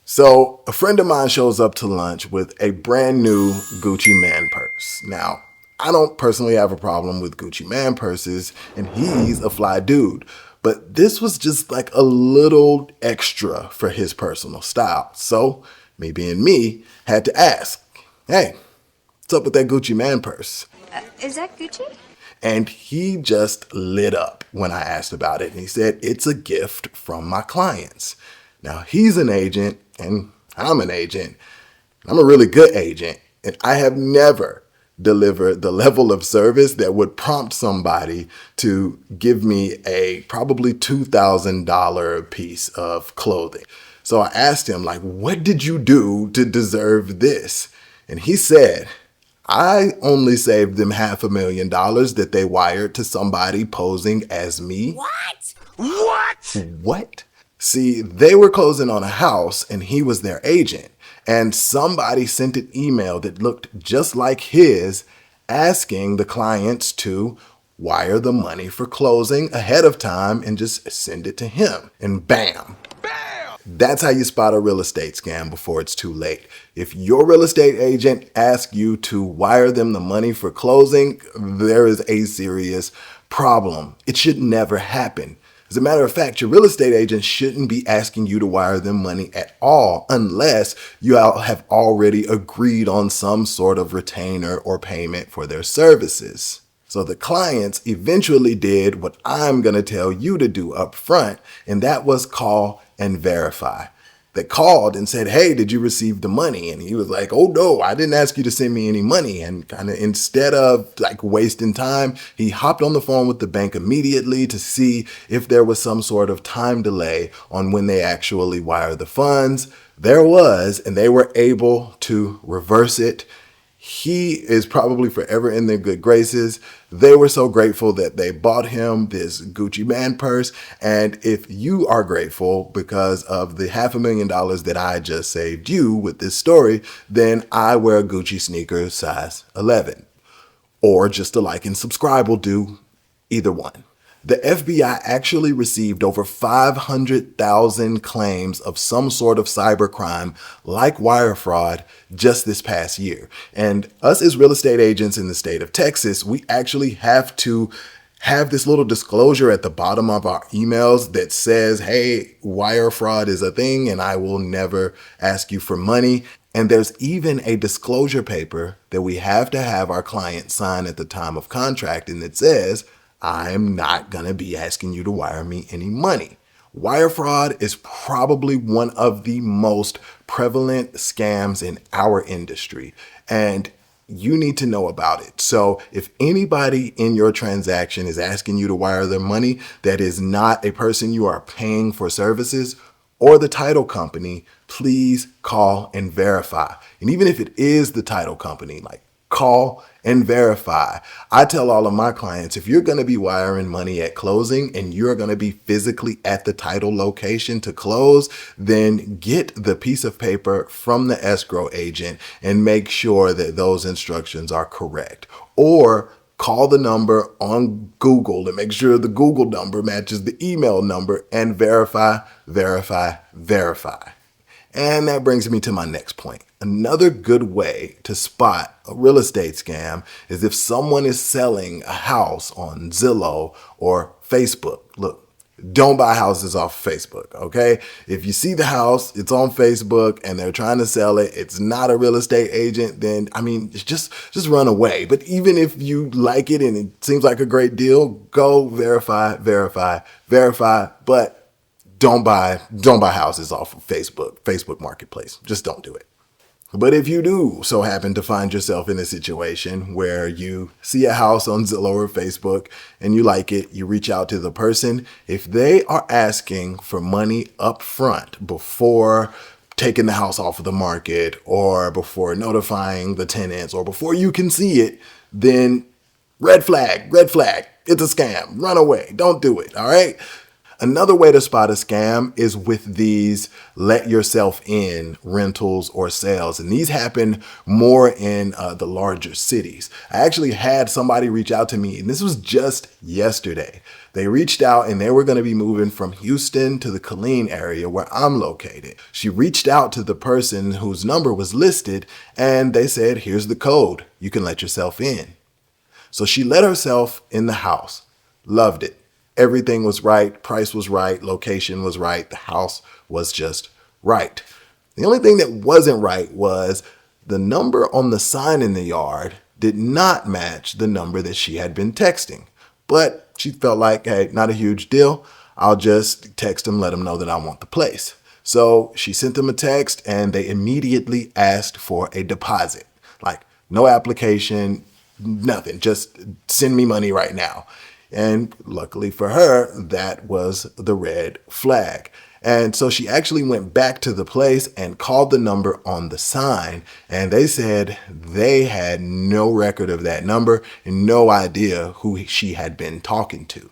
So a friend of mine shows up to lunch with a brand new Gucci Man purse. Now, I don't personally have a problem with Gucci Man purses, and he's a fly dude. But this was just like a little extra for his personal style. So, me being me, had to ask, hey, what's up with that Gucci Man purse? Is that Gucci? And he just lit up when I asked about it. And he said, it's a gift from my clients. Now, he's an agent and I'm an agent. I'm a really good agent. And I have never delivered the level of service that would prompt somebody to give me a probably $2,000 piece of clothing. So I asked him, like, what did you do to deserve this? And he said, I only saved them $500,000 that they wired to somebody posing as me. What? What? See, they were closing on a house and he was their agent. And somebody sent an email that looked just like his, asking the clients to wire the money for closing ahead of time and just send it to him. And bam. That's how you spot a real estate scam before it's too late. If your real estate agent asks you to wire them the money for closing, there is a serious problem. It should never happen. As a matter of fact, your real estate agent shouldn't be asking you to wire them money at all unless you all have already agreed on some sort of retainer or payment for their services. So the clients eventually did what I'm going to tell you to do up front, and that was call and verify. They called and said, hey, did you receive the money? And he was like, oh no, I didn't ask you to send me any money. And kind of instead of like wasting time, he hopped on the phone with the bank immediately to see if there was some sort of time delay on when they actually wire the funds. There was, and they were able to reverse it. He is probably forever in their good graces. They were so grateful that they bought him this Gucci Man purse. And if you are grateful because of the $500,000 that I just saved you with this story, then I wear Gucci sneakers size 11. Or just a like and subscribe will do, either one. The FBI actually received over 500,000 claims of some sort of cybercrime like wire fraud just this past year. And us as real estate agents in the state of Texas, we actually have to have this little disclosure at the bottom of our emails that says, hey, wire fraud is a thing and I will never ask you for money. And there's even a disclosure paper that we have to have our client sign at the time of contracting that says, I'm not going to be asking you to wire me any money. Wire fraud is probably one of the most prevalent scams in our industry, and you need to know about it. So if anybody in your transaction is asking you to wire their money that is not a person you are paying for services or the title company, please call and verify. And even if it is the title company, like, call and verify. I tell all of my clients, if you're going to be wiring money at closing and you're going to be physically at the title location to close, then get the piece of paper from the escrow agent and make sure that those instructions are correct. Or call the number on Google and make sure the Google number matches the email number and verify, verify, verify. And that brings me to my next point. Another good way to spot a real estate scam is if someone is selling a house on Zillow or Facebook. Look, don't buy houses off Facebook, okay? If you see the house, it's on Facebook and they're trying to sell it, it's not a real estate agent, then, just run away. But even if you like it and it seems like a great deal, go verify, verify, verify. But don't buy houses off of Facebook Marketplace. Just don't do it. But if you do so happen to find yourself in a situation where you see a house on Zillow or Facebook and you like it, you reach out to the person. If they are asking for money up front before taking the house off of the market or before notifying the tenants or before you can see it, then red flag, it's a scam. Run away. Don't do it. All right. Another way to spot a scam is with these let yourself in rentals or sales. And these happen more in the larger cities. I actually had somebody reach out to me, and this was just yesterday. They reached out and they were going to be moving from Houston to the Killeen area where I'm located. She reached out to the person whose number was listed and they said, here's the code. You can let yourself in. So she let herself in the house. Loved it. Everything was right. Price was right. Location was right. The house was just right. The only thing that wasn't right was the number on the sign in the yard did not match the number that she had been texting. But she felt like, hey, not a huge deal. I'll just text them, let them know that I want the place. So she sent them a text and they immediately asked for a deposit. Like no application, nothing. Just send me money right now. And luckily for her, that was the red flag. And so she actually went back to the place and called the number on the sign. And they said they had no record of that number and no idea who she had been talking to.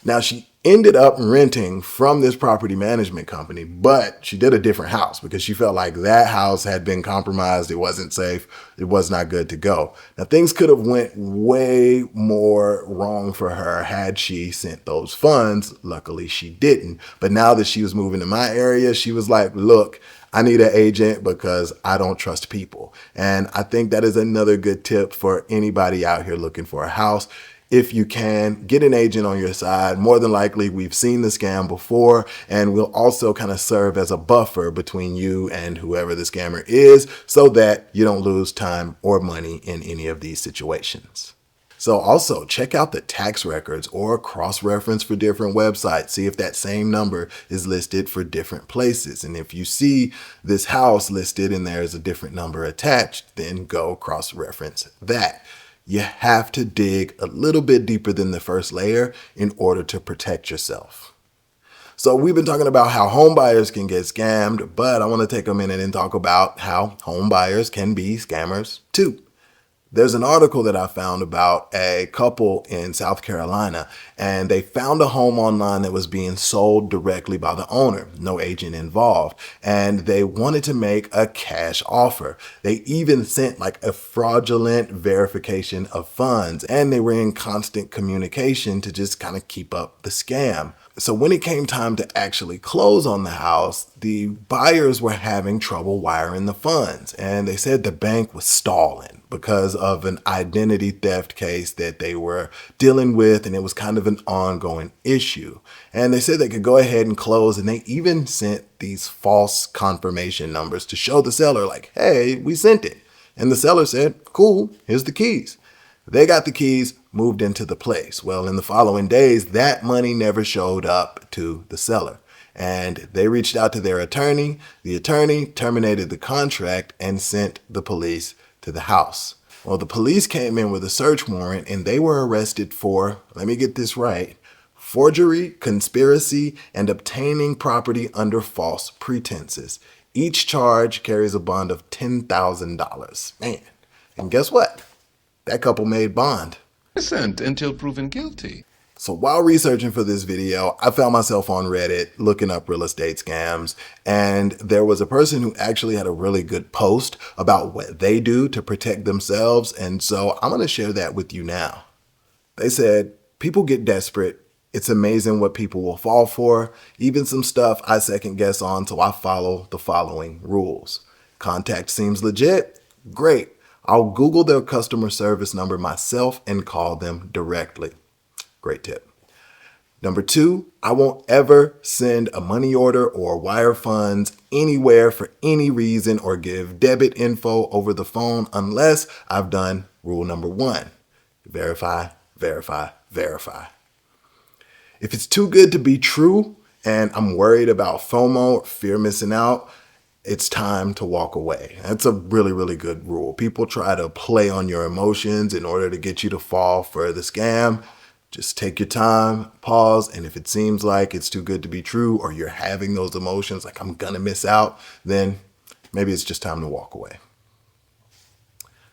Now, she ended up renting from this property management company, but she did a different house because she felt like that house had been compromised. It wasn't safe. It was not good to go. Now, things could have went way more wrong for her had she sent those funds. Luckily, she didn't. But now that she was moving to my area, she was like, look, I need an agent because I don't trust people. And I think that is another good tip for anybody out here looking for a house. If you can, get an agent on your side. More than likely, we've seen the scam before, and we'll also kind of serve as a buffer between you and whoever the scammer is so that you don't lose time or money in any of these situations. So also check out the tax records or cross-reference for different websites. See if that same number is listed for different places. And if you see this house listed and there's a different number attached, then go cross-reference that. You have to dig a little bit deeper than the first layer in order to protect yourself. So we've been talking about how home buyers can get scammed, but I want to take a minute and talk about how home buyers can be scammers too. There's an article that I found about a couple in South Carolina, and they found a home online that was being sold directly by the owner, no agent involved, and they wanted to make a cash offer. They even sent like a fraudulent verification of funds, and they were in constant communication to just kind of keep up the scam. So when it came time to actually close on the house, the buyers were having trouble wiring the funds, and they said the bank was stalling because of an identity theft case that they were dealing with, and it was kind of an ongoing issue. And they said they could go ahead and close, and they even sent these false confirmation numbers to show the seller like, hey, we sent it. And the seller said, cool, here's the keys. They got the keys, moved into the place. Well, in the following days, that money never showed up to the seller. And they reached out to their attorney. The attorney terminated the contract and sent the police to the house. Well, the police came in with a search warrant and they were arrested for, let me get this right, forgery, conspiracy, and obtaining property under false pretenses. Each charge carries a bond of $10,000. Man, and guess what? That couple made bond. Innocent until proven guilty. So while researching for this video, I found myself on Reddit looking up real estate scams, and there was a person who actually had a really good post about what they do to protect themselves, and so I'm going to share that with you now. They said, people get desperate. It's amazing what people will fall for. Even some stuff I second guess on, so I follow the following rules. Contact seems legit? Great. I'll Google their customer service number myself and call them directly. Great tip. Number 2, I won't ever send a money order or wire funds anywhere for any reason or give debit info over the phone unless I've done rule number 1. Verify, verify, verify. If it's too good to be true and I'm worried about FOMO or fear of missing out, it's time to walk away. That's a really, really good rule. People try to play on your emotions in order to get you to fall for the scam. Just take your time, pause, and if it seems like it's too good to be true or you're having those emotions like I'm gonna miss out, then maybe it's just time to walk away.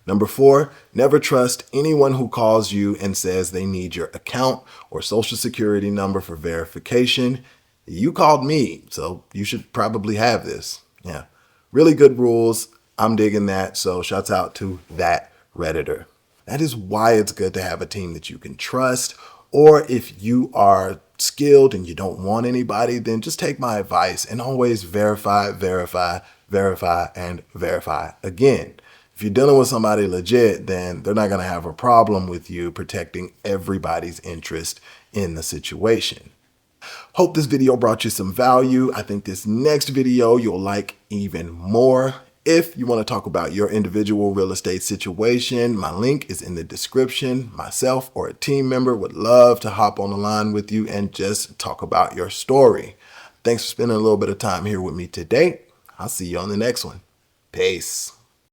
Number 4, never trust anyone who calls you and says they need your account or social security number for verification. You called me, so you should probably have this. Yeah. Really good rules. I'm digging that. So shouts out to that Redditor. That is why it's good to have a team that you can trust. Or if you are skilled and you don't want anybody, then just take my advice and always verify, verify, verify, and verify again. If you're dealing with somebody legit, then they're not going to have a problem with you protecting everybody's interest in the situation. Hope this video brought you some value. I think this next video you'll like even more. If you want to talk about your individual real estate situation, my link is in the description. Myself or a team member would love to hop on the line with you and just talk about your story. Thanks for spending a little bit of time here with me today. I'll see you on the next one. Peace.